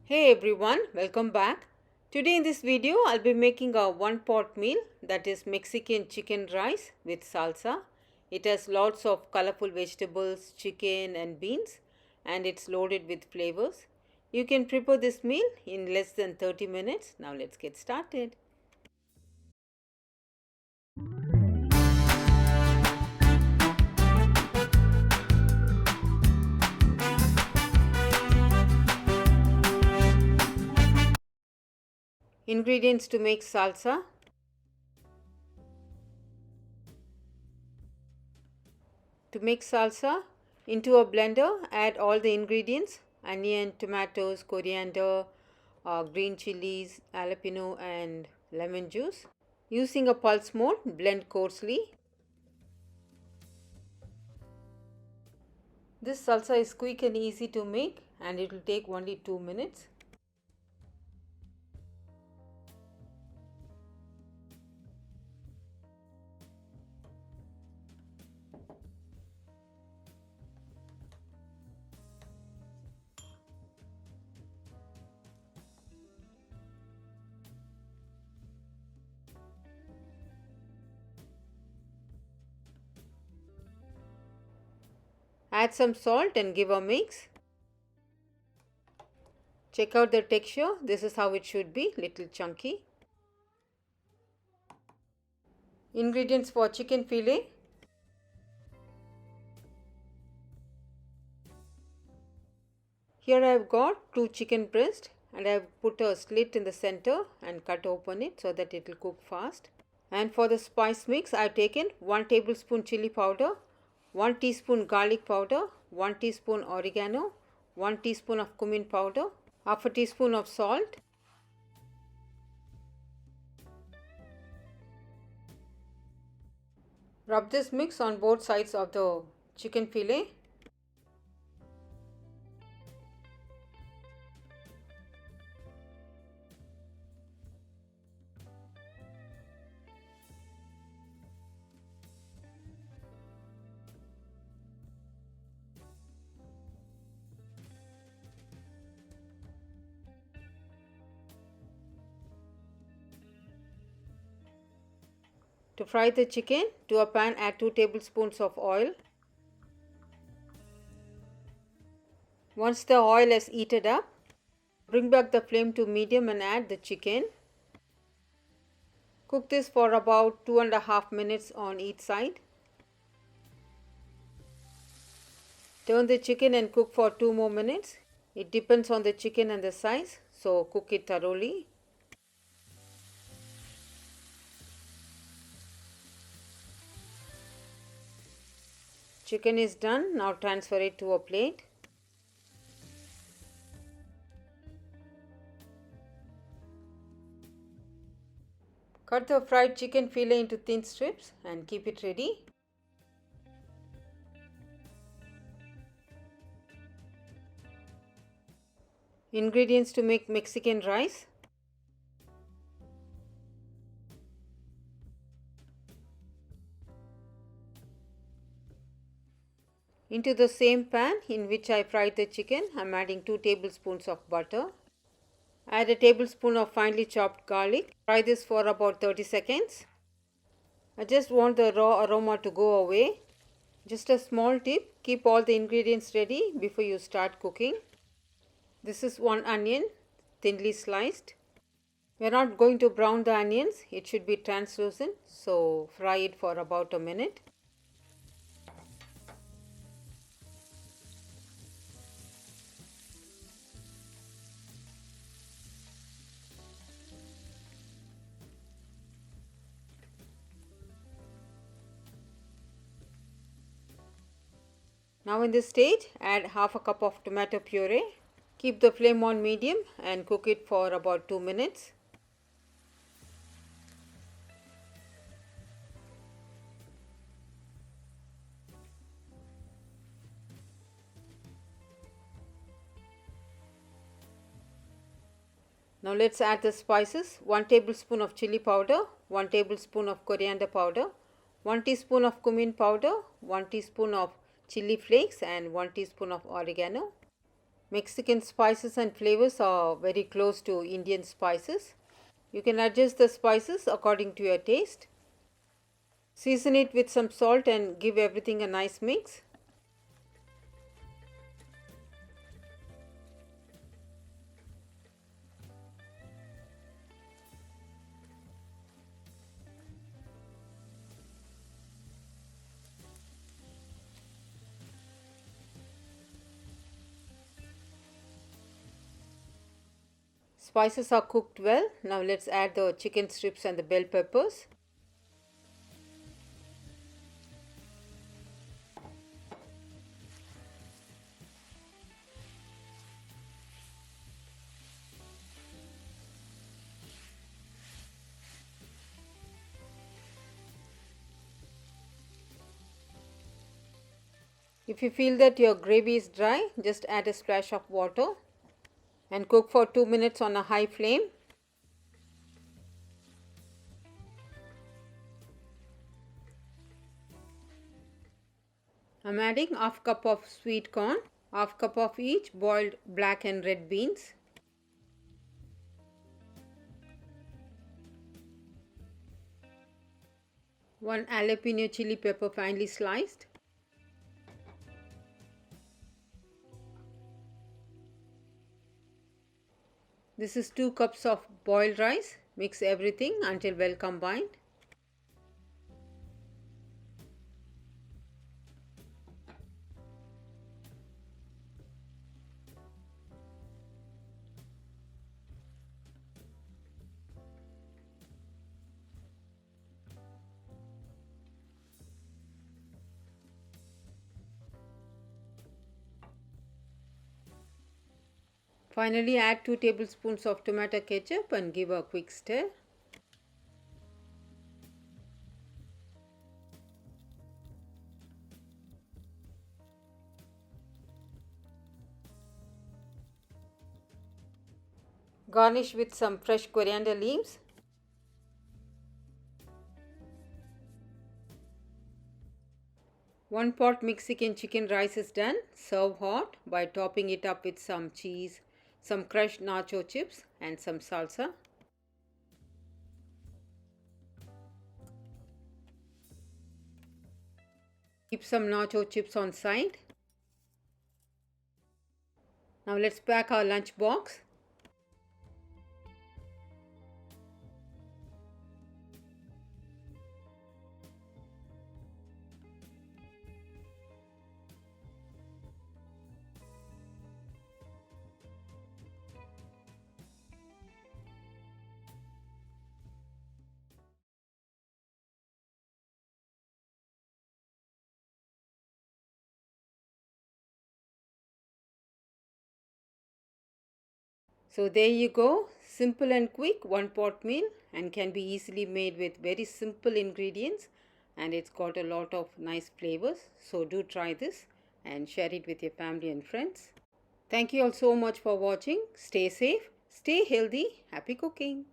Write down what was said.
Hey everyone, welcome back. Today in this video I'll be making a one pot meal, that is Mexican chicken rice with salsa. It has lots of colorful vegetables, chicken and beans, and it's loaded with flavors. You can prepare this meal in less than 30 minutes. Now let's get started. Ingredients to make salsa: to make salsa, into a blender, add all the ingredients: onion, tomatoes, coriander, green chilies, jalapeno, and lemon juice. Using a pulse mode, blend coarsely. This salsa is quick and easy to make, and it will take only 2 minutes. Add some salt and give a mix. Check out the texture. This is how it should be, little chunky. Ingredients for chicken fillet: here I have got 2 chicken breasts, and I have put a slit in the center and cut open it so that it will cook fast. And for the spice mix, I have taken 1 tablespoon chili powder, 1 teaspoon garlic powder, 1 teaspoon oregano, 1 teaspoon of cumin powder, half a teaspoon of salt. Rub this mix on both sides of the chicken fillet. To fry the chicken, to a pan add 2 tablespoons of oil. Once the oil has heated up, bring back the flame to medium and add the chicken. Cook this for about 2.5 minutes on each side. Turn the chicken and cook for 2 more minutes. It depends on the chicken and the size, so cook it thoroughly. Chicken is done. Now transfer it to a plate. Cut the fried chicken fillet into thin strips and keep it ready. Ingredients to make Mexican rice: into the same pan in which I fried the chicken, I am adding 2 tablespoons of butter. Add a tablespoon of finely chopped garlic. Fry this for about 30 seconds. I just want the raw aroma to go away. Just a small tip, keep all the ingredients ready before you start cooking. This is 1 onion, thinly sliced. We are not going to brown the onions, it should be translucent, so fry it for about a minute. Now in this stage, add half a cup of tomato puree. Keep the flame on medium and cook it for about 2 minutes. Now let's add the spices: 1 tablespoon of chili powder, 1 tablespoon of coriander powder, 1 teaspoon of cumin powder, 1 teaspoon of chili flakes, and 1 teaspoon of oregano. Mexican spices and flavors are very close to Indian spices. You can adjust the spices according to your taste. Season it with some salt and give everything a nice mix. Spices are cooked well. Now let's add the chicken strips and the bell peppers. If you feel that your gravy is dry, just add a splash of water and cook for 2 minutes on a high flame. I'm adding half cup of sweet corn, half cup of each boiled black and red beans. One jalapeno chili pepper finely sliced. This is 2 cups of boiled rice. Mix everything until well combined. Finally, add 2 tablespoons of tomato ketchup and give a quick stir. Garnish with some fresh coriander leaves. One pot Mexican chicken rice is done. Serve hot by topping it up with some cheese, some crushed nacho chips and some salsa. Keep some nacho chips on side. Now let's pack our lunch box. So there you go, simple and quick one pot meal, and can be easily made with very simple ingredients, and it's got a lot of nice flavors. So do try this and share it with your family and friends. Thank you all so much for watching. Stay safe, stay healthy, happy cooking.